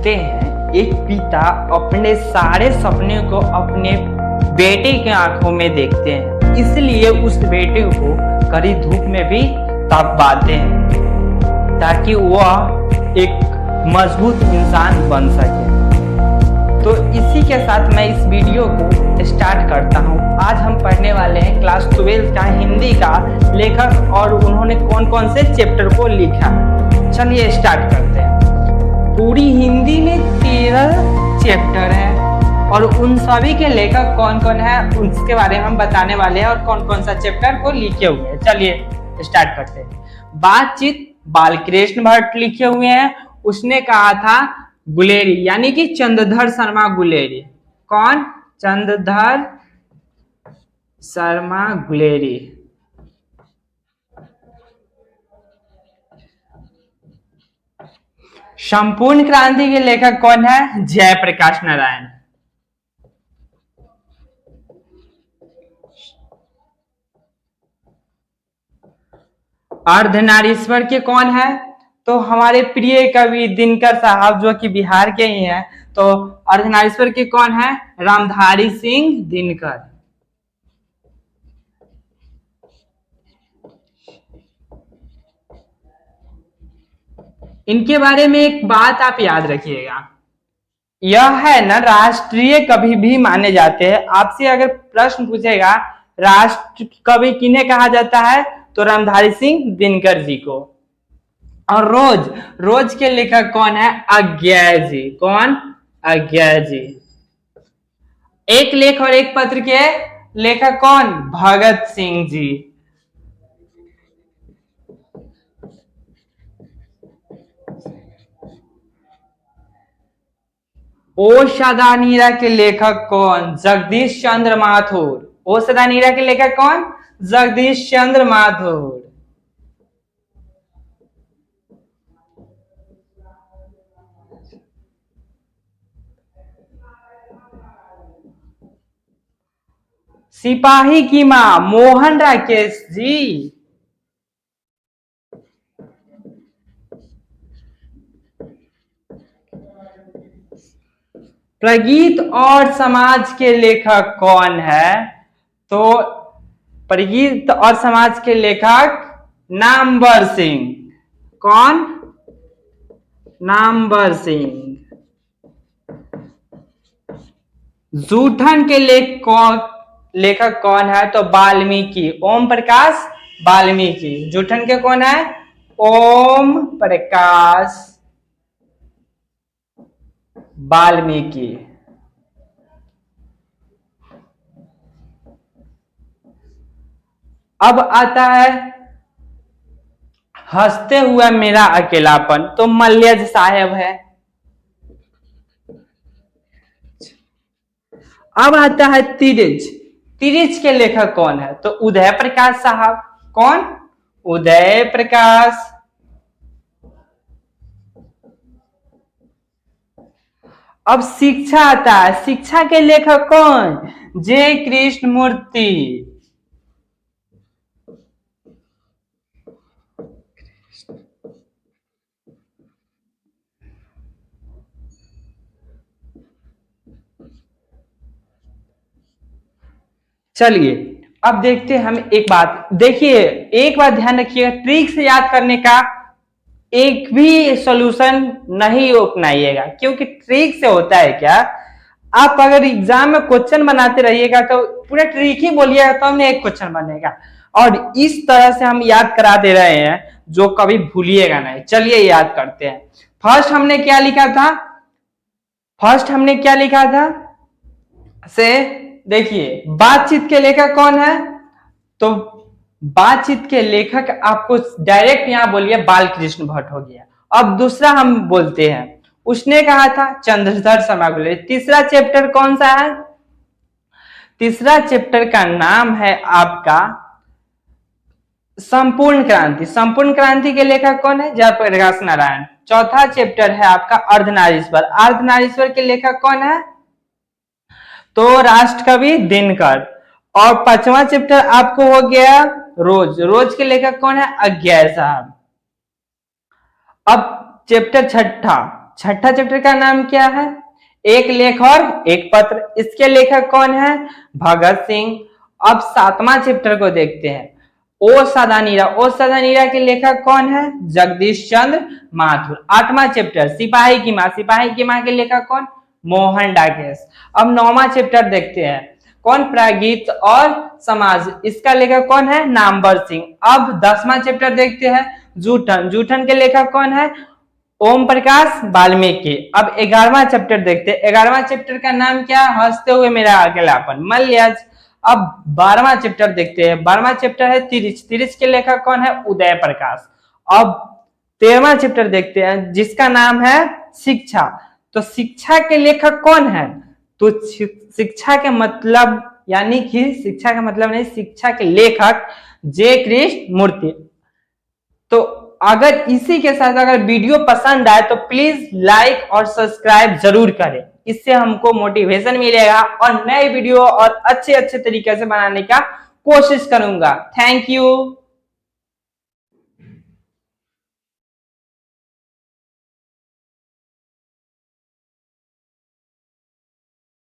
कहते हैं एक पिता अपने सारे सपने को अपने बेटे की आंखों में देखते हैं, इसलिए उस बेटे को कड़ी धूप में भी तपाते हैं ताकि वह एक मजबूत इंसान बन सके। तो इसी के साथ मैं इस वीडियो को स्टार्ट करता हूँ। आज हम पढ़ने वाले हैं क्लास 12 का हिंदी का लेखक और उन्होंने कौन कौन से चैप्टर को लिखा। चलिए स्टार्ट करते हैं। पूरी हिंदी में 13 चैप्टर है और उन सभी के लेखक कौन कौन है उसके बारे में हम बताने वाले हैं और कौन कौन सा चैप्टर को लिखे हुए हैं। चलिए स्टार्ट करते हैं। बातचीत बालकृष्ण भट्ट लिखे हुए हैं। उसने कहा था गुलेरी, यानी कि चंद्रधर शर्मा गुलेरी। कौन? चंद्रधर शर्मा गुलेरी। संपूर्ण क्रांति के लेखक कौन है? जयप्रकाश नारायण। अर्धनारीश्वर के कौन है? तो हमारे प्रिय कवि दिनकर साहब, जो कि बिहार के ही हैं। तो अर्धनारीश्वर के कौन है? रामधारी सिंह दिनकर। इनके बारे में एक बात आप याद रखिएगा, यह है ना राष्ट्रीय कवि भी माने जाते हैं। आपसे अगर प्रश्न पूछेगा राष्ट्र कवि किन्हें कहा जाता है, तो रामधारी सिंह दिनकर जी को। और रोज के लेखक कौन है? अज्ञेय जी। कौन? अज्ञेय जी। एक लेख और एक पत्र के लेखक कौन? भगत सिंह जी। ओ सदानीरा के लेखक कौन? जगदीश चंद्र माथुर। ओ सदानीरा के लेखक कौन? जगदीश चंद्र माथुर। सिपाही की मां मोहन राकेश जी। प्रगीत और समाज के लेखक कौन है? तो प्रगीत और समाज के लेखक नामवर सिंह। कौन? नामवर सिंह। जूठन के लेखक कौन है? तो वाल्मीकि, ओम प्रकाश वाल्मीकि। जूठन के कौन है? ओम प्रकाश वाल्मीकि। अब आता है हंसते हुए मेरा अकेलापन, तो मल्यज साहब है। अब आता है तिरिच। तिरिच के लेखक कौन है? तो उदय प्रकाश साहब। कौन? उदय प्रकाश। अब शिक्षा आता है। शिक्षा के लेखक कौन? जे कृष्णमूर्ति। चलिए अब देखते हैं हम एक बात। देखिए एक बात ध्यान रखिएगा, ट्रिक से याद करने का एक भी सॉल्यूशन नहीं अपनाइएगा, क्योंकि ट्रिक से होता है क्या, आप अगर एग्जाम में क्वेश्चन बनाते रहिएगा तो पूरा ट्रिक ही बोलिएगा तो हमने एक क्वेश्चन बनेगा। और इस तरह से हम याद करा दे रहे हैं जो कभी भूलिएगा नहीं। चलिए याद करते हैं। फर्स्ट हमने क्या लिखा था? से देखिए बातचीत के लेखक कौन है? तो बातचीत के लेखक आपको डायरेक्ट यहां बोलिए बालकृष्ण भट्ट हो गया। अब दूसरा हम बोलते हैं, उसने कहा था चंद्रधर शर्मा गुलेरी। तीसरा चैप्टर कौन सा है? तीसरा चैप्टर का नाम है आपका संपूर्ण क्रांति। संपूर्ण क्रांति के लेखक कौन है? जयप्रकाश नारायण। चौथा चैप्टर है आपका अर्धनारीश्वर। अर्धनारीश्वर के लेखक कौन है? तो राष्ट्रकवि दिनकर। और पांचवा चैप्टर आपको हो गया रोज के लेखक कौन है? अज्ञेय साहब। अब चैप्टर छठा छठा चैप्टर का नाम क्या है? एक लेख और एक पत्र। इसके लेखक कौन है? भगत सिंह। अब सातवां चैप्टर को देखते हैं, ओ सदा नीरा। ओ सदा नीरा के लेखक कौन है? जगदीश चंद्र माथुर। आठवां चैप्टर सिपाही की मां। सिपाही की मां के लेखक कौन? मोहन डाकेश। अब नौवां चैप्टर देखते हैं, कौन? प्रागीत और समाज। इसका लेखक कौन है? नामवर सिंह। अब 10वां चैप्टर देखते हैं, जूठन। जूठन के लेखक कौन है? ओम प्रकाश वाल्मीकि। अब 11वां चैप्टर देखते हैं। 11वां चैप्टर का नाम क्या है? हंसते हुए मेरा अकेलापन, मल्यज। अब 12वां चैप्टर देखते हैं। 12वां चैप्टर है तिरिच। तिरिच के लेखक कौन है? उदय प्रकाश। अब 13वां चैप्टर देखते हैं, जिसका नाम है शिक्षा। तो शिक्षा के लेखक कौन है? तो शिक्षा के मतलब, यानी कि शिक्षा का मतलब नहीं, शिक्षा के लेखक जे कृष्ण मूर्ति। तो अगर इसी के साथ अगर वीडियो पसंद आए तो प्लीज लाइक और सब्सक्राइब जरूर करें, इससे हमको मोटिवेशन मिलेगा और नए वीडियो और अच्छे अच्छे तरीके से बनाने का कोशिश करूंगा। Thank you.